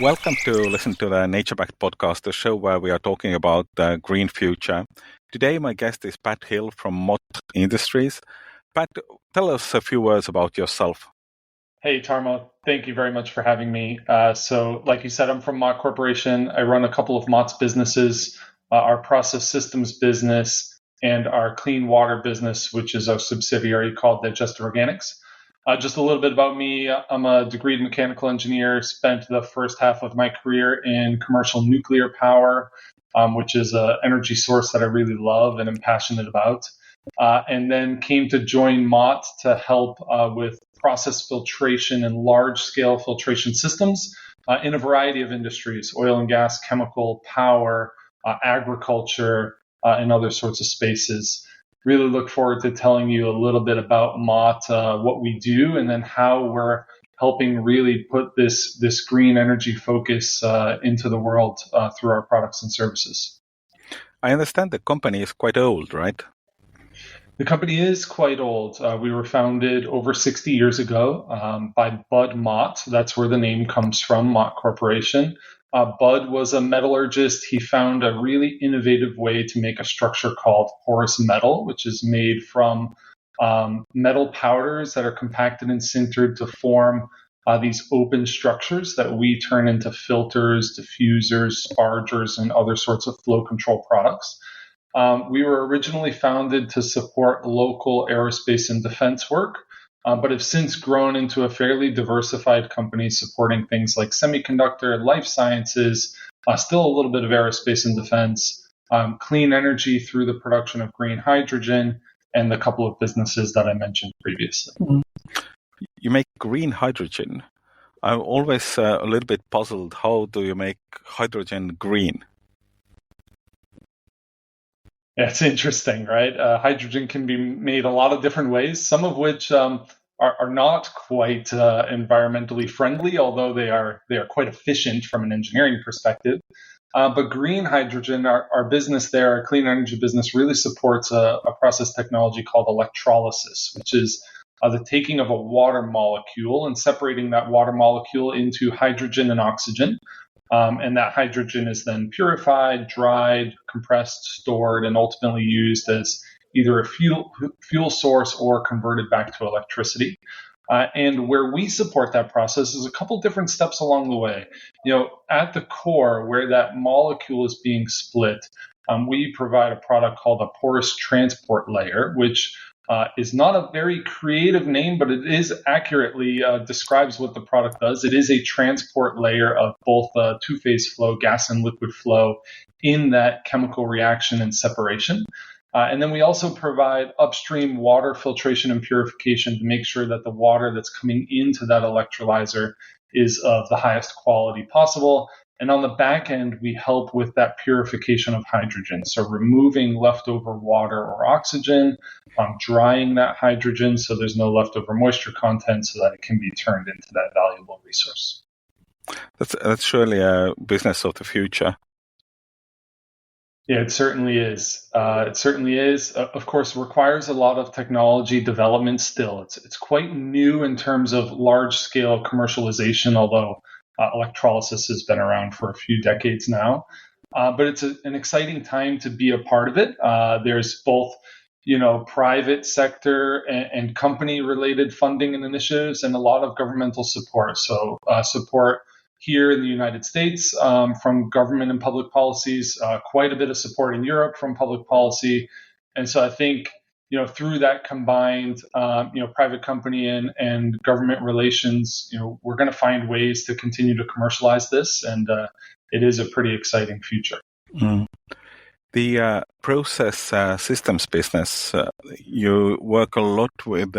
Welcome to listen to the Nature Backed podcast, the show where we are talking about the green future. Today, my guest is Pat Hill from Mott Industries. Pat, tell us a few words about yourself. Hey, Tarmo. Thank you very much for having me. So, like you said, I'm from Mott Corporation. I run a couple of Mott's businesses, our process systems business and our clean water business, which is our subsidiary called Digestate Organics. Just a little bit about me. I'm a degreed mechanical engineer, spent the first half of my career in commercial nuclear power, which is an energy source that I really love and am passionate about. And then came to join Mott to help with process filtration and large-scale filtration systems in a variety of industries: oil and gas, chemical, power, agriculture, and other sorts of spaces. Really look forward to telling you a little bit about Mott, what we do, and then how we're helping really put this green energy focus into the world through our products and services. I understand the company is quite old, right? The company is quite old. We were founded over 60 years ago by Bud Mott. That's where the name comes from, Mott Corporation. Bud was a metallurgist. He found a really innovative way to make a structure called porous metal, which is made from metal powders that are compacted and sintered to form these open structures that we turn into filters, diffusers, spargers, and other sorts of flow control products. We were originally founded to support local aerospace and defense work, but have since grown into a fairly diversified company supporting things like semiconductor, life sciences, still a little bit of aerospace and defense, clean energy through the production of green hydrogen, and the couple of businesses that I mentioned previously. You make green hydrogen. I'm always a little bit puzzled. How do you make hydrogen green? Yeah, it's interesting, right? Hydrogen can be made a lot of different ways, some of which are not quite environmentally friendly, although they are quite efficient from an engineering perspective. But green hydrogen, our business there, our clean energy business, really supports a process technology called electrolysis, which is the taking of a water molecule and separating that water molecule into hydrogen and oxygen. And that hydrogen is then purified, dried, compressed, stored, and ultimately used as either a fuel source or converted back to electricity. And where we support that process is a couple different steps along the way. At the core, where that molecule is being split, we provide a product called a porous transport layer, which is not a very creative name, but it is accurately describes what the product does. It is a transport layer of both two-phase flow, gas and liquid flow, in that chemical reaction and separation. And then we also provide upstream water filtration and purification to make sure that the water that's coming into that electrolyzer is of the highest quality possible. And on the back end, we help with that purification of hydrogen. So removing leftover water or oxygen, drying that hydrogen so there's no leftover moisture content so that it can be turned into that valuable resource. That's surely a business of the future. Yeah, it certainly is. It certainly is. Of course, requires a lot of technology development still. It's quite new in terms of large-scale commercialization, although electrolysis has been around for a few decades now. But it's an exciting time to be a part of it. There's both, private sector and company-related funding and initiatives, and a lot of governmental support. So support here in the United States from government and public policies, quite a bit of support in Europe from public policy. And so I think, through that combined, private company and government relations, we're going to find ways to continue to commercialize this. And it is a pretty exciting future. Mm. The process systems business, you work a lot with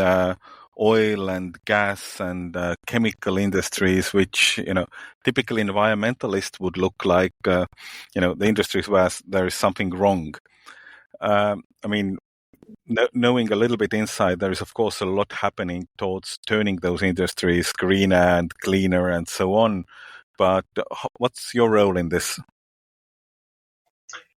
oil and gas and chemical industries, which, typically environmentalists would look like, the industries where there is something wrong. Knowing a little bit inside, there is, of course, a lot happening towards turning those industries greener and cleaner and so on. But what's your role in this?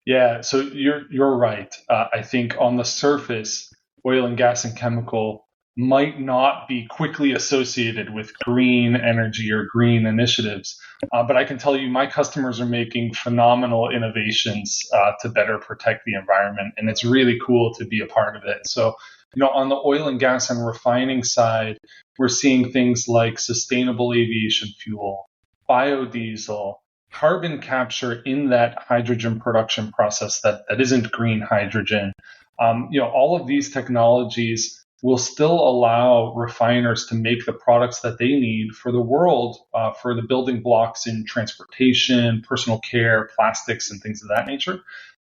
Yeah, so you're right. I think on the surface, oil and gas and chemical might not be quickly associated with green energy or green initiatives. But I can tell you my customers are making phenomenal innovations to better protect the environment. And it's really cool to be a part of it. So, on the oil and gas and refining side, we're seeing things like sustainable aviation fuel, biodiesel, carbon capture in that hydrogen production process that isn't green hydrogen. All of these technologies will still allow refiners to make the products that they need for the world, for the building blocks in transportation, personal care, plastics, and things of that nature,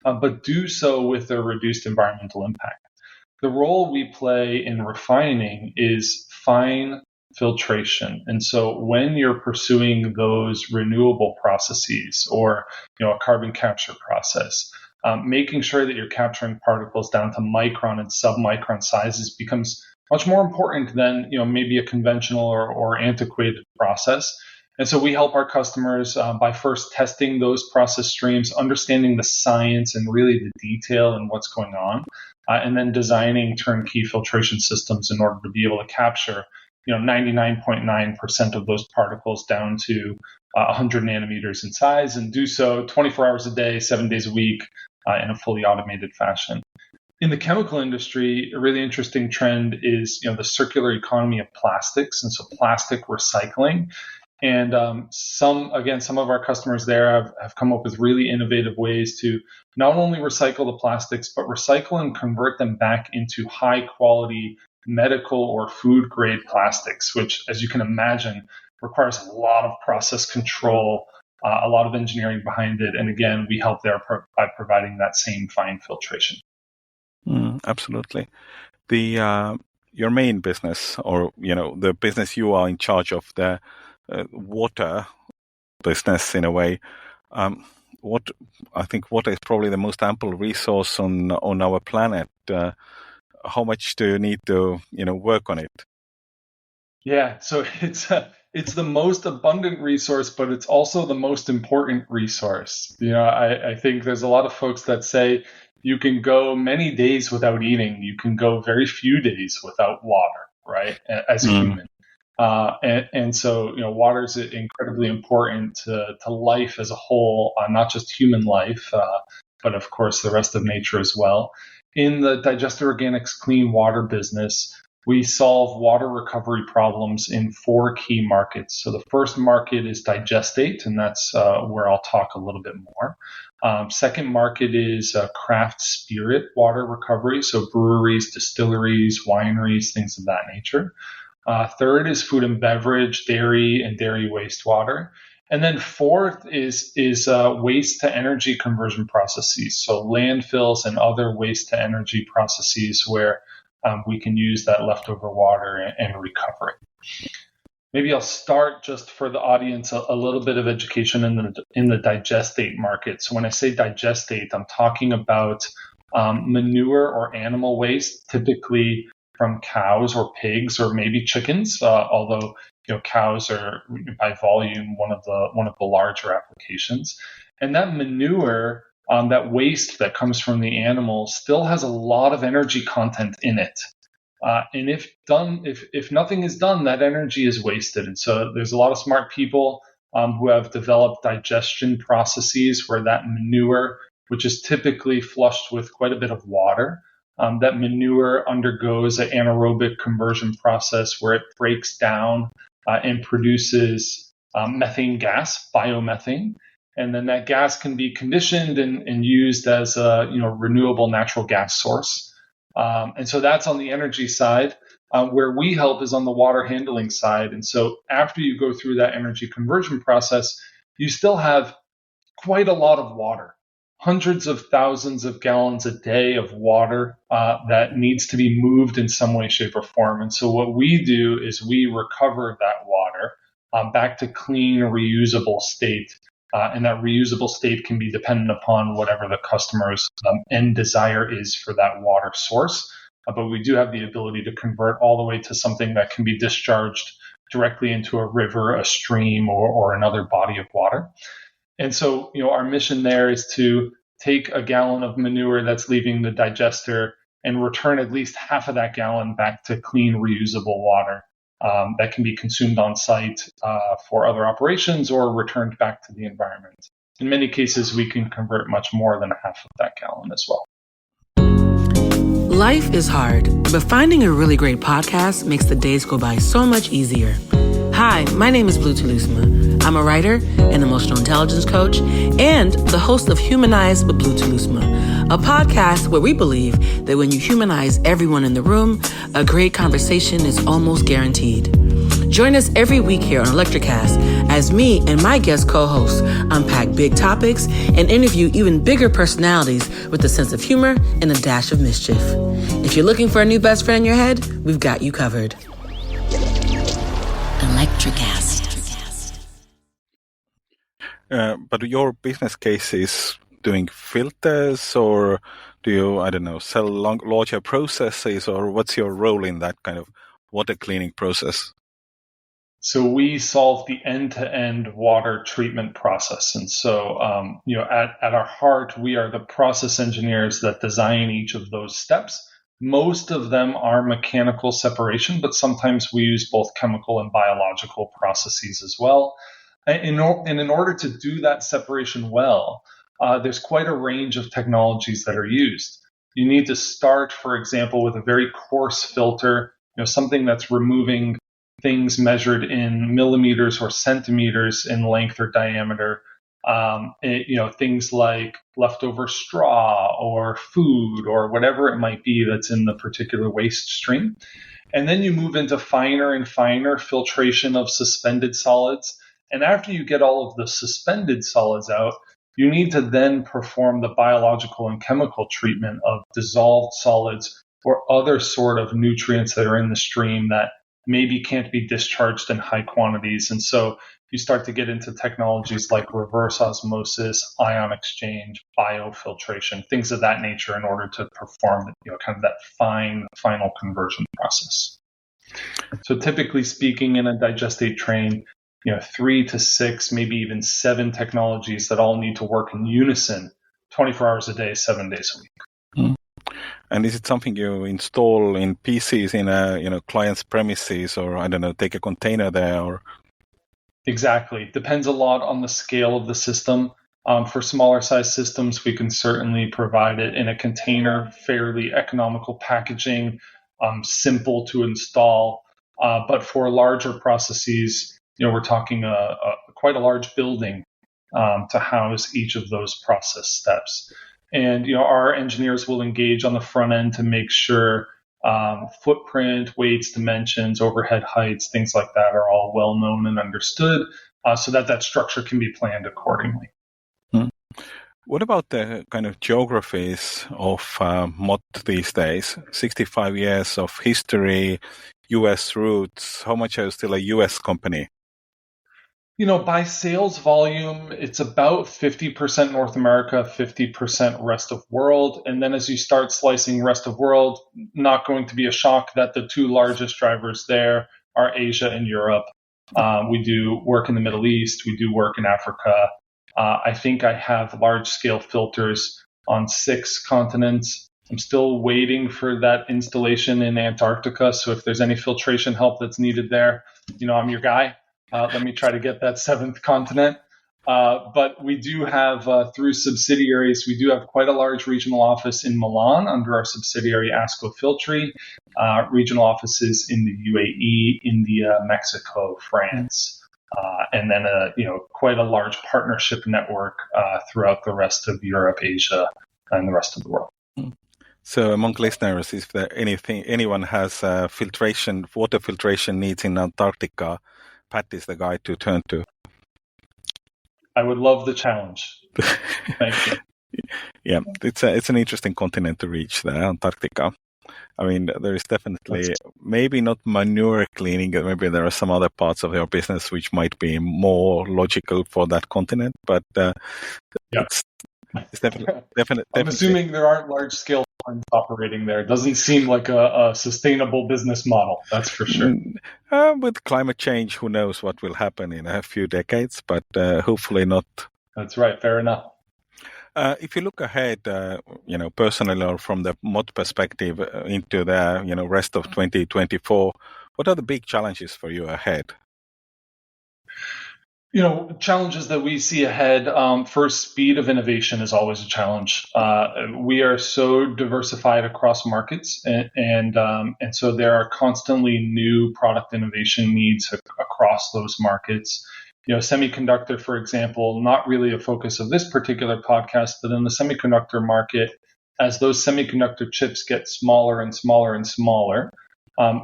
but do so with a reduced environmental impact. The role we play in refining is fine filtration. And so when you're pursuing those renewable processes or a carbon capture process, making sure that you're capturing particles down to micron and submicron sizes becomes much more important than maybe a conventional or antiquated process. And so we help our customers by first testing those process streams, understanding the science and really the detail and what's going on, and then designing turnkey filtration systems in order to be able to capture 99.9% of those particles down to 100 nanometers in size, and do so 24 hours a day, 7 days a week, in a fully automated fashion. In the chemical industry, a really interesting trend is the circular economy of plastics, and so plastic recycling. And some of our customers there have come up with really innovative ways to not only recycle the plastics, but recycle and convert them back into high quality medical or food grade plastics, which, as you can imagine, requires a lot of process control, a lot of engineering behind it. And again, we help there by providing that same fine filtration. Absolutely. Your main business, or the business you are in charge of, the water business in a way. Water is probably the most ample resource on our planet. How much do you need to work on it? Yeah, so it's the most abundant resource, but it's also the most important resource. I think there's a lot of folks that say you can go many days without eating. You can go very few days without water, right? As a human. And so, water is incredibly important to life as a whole, not just human life, but of course the rest of nature as well. In the Digestate Organics clean water business, we solve water recovery problems in 4 key markets. So the first market is digestate, and that's where I'll talk a little bit more. Second market is craft spirit water recovery, so breweries, distilleries, wineries, things of that nature. Third is food and beverage, dairy, and dairy wastewater. And then fourth is waste to energy conversion processes, so landfills and other waste to energy processes where we can use that leftover water and recover it. Maybe I'll start, just for the audience, a little bit of education in the digestate market. So when I say digestate, I'm talking about manure or animal waste, typically from cows or pigs or maybe chickens, although cows are by volume one of the larger applications. And that manure, that waste that comes from the animals, still has a lot of energy content in it. And if nothing is done, that energy is wasted. And so there's a lot of smart people who have developed digestion processes where that manure, which is typically flushed with quite a bit of water, that manure undergoes an anaerobic conversion process where it breaks down and produces methane gas, biomethane. And then that gas can be conditioned and used as a renewable natural gas source. And so that's on the energy side. Where we help is on the water handling side. And so after you go through that energy conversion process, you still have quite a lot of water. Hundreds of thousands of gallons a day of water that needs to be moved in some way, shape, or form. And so what we do is we recover that water back to clean, reusable state. And that reusable state can be dependent upon whatever the customer's end desire is for that water source. But we do have the ability to convert all the way to something that can be discharged directly into a river, a stream, or another body of water. And so, our mission there is to take a gallon of manure that's leaving the digester and return at least half of that gallon back to clean, reusable water that can be consumed on site for other operations or returned back to the environment. In many cases, we can convert much more than half of that gallon as well. Life is hard, but finding a really great podcast makes the days go by so much easier. Hi, my name is Blue Telusma. I'm a writer, an emotional intelligence coach, and the host of Humanize with Blue Telusma, a podcast where we believe that when you humanize everyone in the room, a great conversation is almost guaranteed. Join us every week here on Electricast as me and my guest co-hosts unpack big topics and interview even bigger personalities with a sense of humor and a dash of mischief. If you're looking for a new best friend in your head, we've got you covered. Electricast. But your business case is doing filters, or do you, I don't know, sell larger processes, or what's your role in that kind of water cleaning process? So we solve the end-to-end water treatment process. And so, at our heart, we are the process engineers that design each of those steps. Most of them are mechanical separation, but sometimes we use both chemical and biological processes as well. And in order to do that separation well, there's quite a range of technologies that are used. You need to start, for example, with a very coarse filter, something that's removing things measured in millimeters or centimeters in length or diameter. Things like leftover straw or food or whatever it might be that's in the particular waste stream. And then you move into finer and finer filtration of suspended solids. And after you get all of the suspended solids out, you need to then perform the biological and chemical treatment of dissolved solids or other sort of nutrients that are in the stream that maybe can't be discharged in high quantities. And so you start to get into technologies like reverse osmosis, ion exchange, biofiltration, things of that nature in order to perform, kind of that final conversion process. So typically speaking, in a digestate train, 3 to 6, maybe even 7 technologies that all need to work in unison 24 hours a day, 7 days a week. And is it something you install in PCs in a client's premises, or I don't know, take a container there? Or Exactly. Depends a lot on the scale of the system. For smaller size systems, we can certainly provide it in a container, fairly economical packaging, simple to install. But for larger processes, we're talking quite a large building to house each of those process steps. And our engineers will engage on the front end to make sure footprint, weights, dimensions, overhead heights, things like that are all well known and understood, so that structure can be planned accordingly. What about the kind of geographies of Mott these days? 65 years of history, U.S. roots. How much are you still a U.S. company? By sales volume, it's about 50% North America, 50% rest of world. And then as you start slicing rest of world, not going to be a shock that the 2 largest drivers there are Asia and Europe. We do work in the Middle East. We do work in Africa. I think I have large-scale filters on 6 continents. I'm still waiting for that installation in Antarctica. So if there's any filtration help that's needed there, I'm your guy. Let me try to get that 7th continent. But we do have, through subsidiaries, we do have quite a large regional office in Milan under our subsidiary Asco Filtri, regional offices in the UAE, India, Mexico, France, and then quite a large partnership network throughout the rest of Europe, Asia, and the rest of the world. So among listeners, if anyone has water filtration needs in Antarctica, Pat is the guy to turn to. I would love the challenge. Thank you. Yeah, it's an interesting continent to reach, there, Antarctica. I mean, there is definitely maybe not manure cleaning. Maybe there are some other parts of your business which might be more logical for that continent. But it's definitely. I'm assuming there aren't large-scale farms operating there. It doesn't seem like a sustainable business model. That's for sure. With climate change, who knows what will happen in a few decades? But hopefully not. That's right. Fair enough. If you look ahead, personally or from the Mott perspective into the, rest of 2024, what are the big challenges for you ahead? Challenges that we see ahead. First, speed of innovation is always a challenge. We are so diversified across markets, and so there are constantly new product innovation needs across those markets. Semiconductor, for example, not really a focus of this particular podcast, but in the semiconductor market, as those semiconductor chips get smaller and smaller and smaller,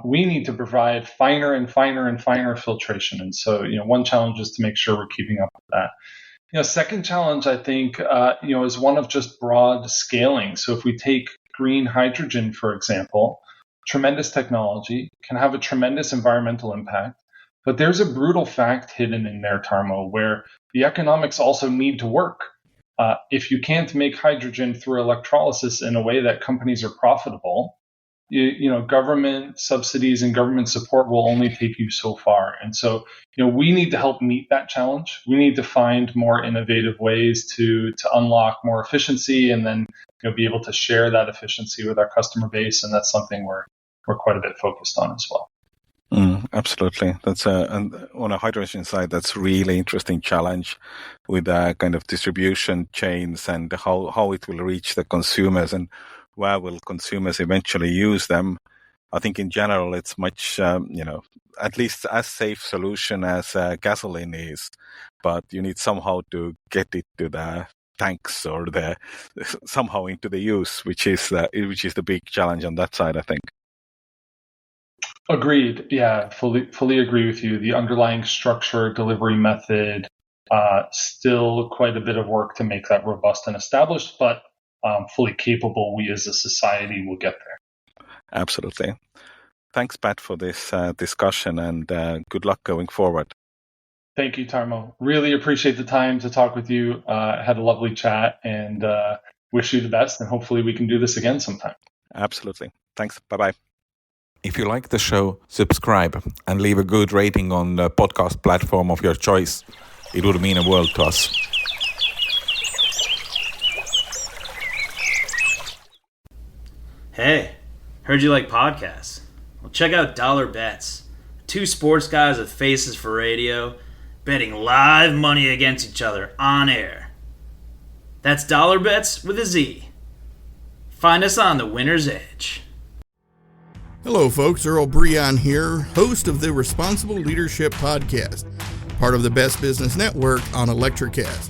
we need to provide finer and finer and finer filtration. And so, one challenge is to make sure we're keeping up with that. Second challenge, I think, is one of just broad scaling. So if we take green hydrogen, for example, tremendous technology, can have a tremendous environmental impact. But there's a brutal fact hidden in there, Tarmo, where the economics also need to work. If you can't make hydrogen through electrolysis in a way that companies are profitable, government subsidies and government support will only take you so far. And so, we need to help meet that challenge. We need to find more innovative ways to unlock more efficiency and then be able to share that efficiency with our customer base. And that's something we're quite a bit focused on as well. Absolutely. That's and on a hydrogen side, that's really interesting challenge with kind of distribution chains and how it will reach the consumers and where will consumers eventually use them. I think in general, it's much, at least as safe solution as gasoline is, but you need somehow to get it to the tanks or somehow into the use, which is the big challenge on that side, I think. Agreed. Yeah, fully agree with you. The underlying structure, delivery method, still quite a bit of work to make that robust and established, but fully capable. We as a society will get there. Absolutely. Thanks, Pat, for this discussion, and good luck going forward. Thank you, Tarmo. Really appreciate the time to talk with you. Had a lovely chat, and wish you the best, and hopefully we can do this again sometime. Absolutely. Thanks. Bye-bye. If you like the show, subscribe and leave a good rating on the podcast platform of your choice. It would mean a world to us. Hey, heard you like podcasts. Well, check out Dollar Bets. Two sports guys with faces for radio, betting live money against each other on air. That's Dollar Bets with a Z. Find us on the Winner's Edge. Hello, folks. Earl Breon here, host of the Responsible Leadership Podcast, part of the Best Business Network on Electricast.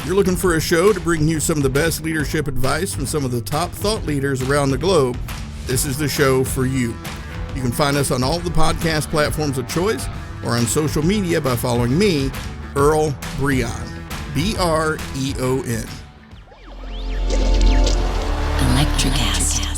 You're looking for a show to bring you some of the best leadership advice from some of the top thought leaders around the globe. This is the show for you. You can find us on all the podcast platforms of choice or on social media by following me, Earl Breon, B-R-E-O-N. Electricast.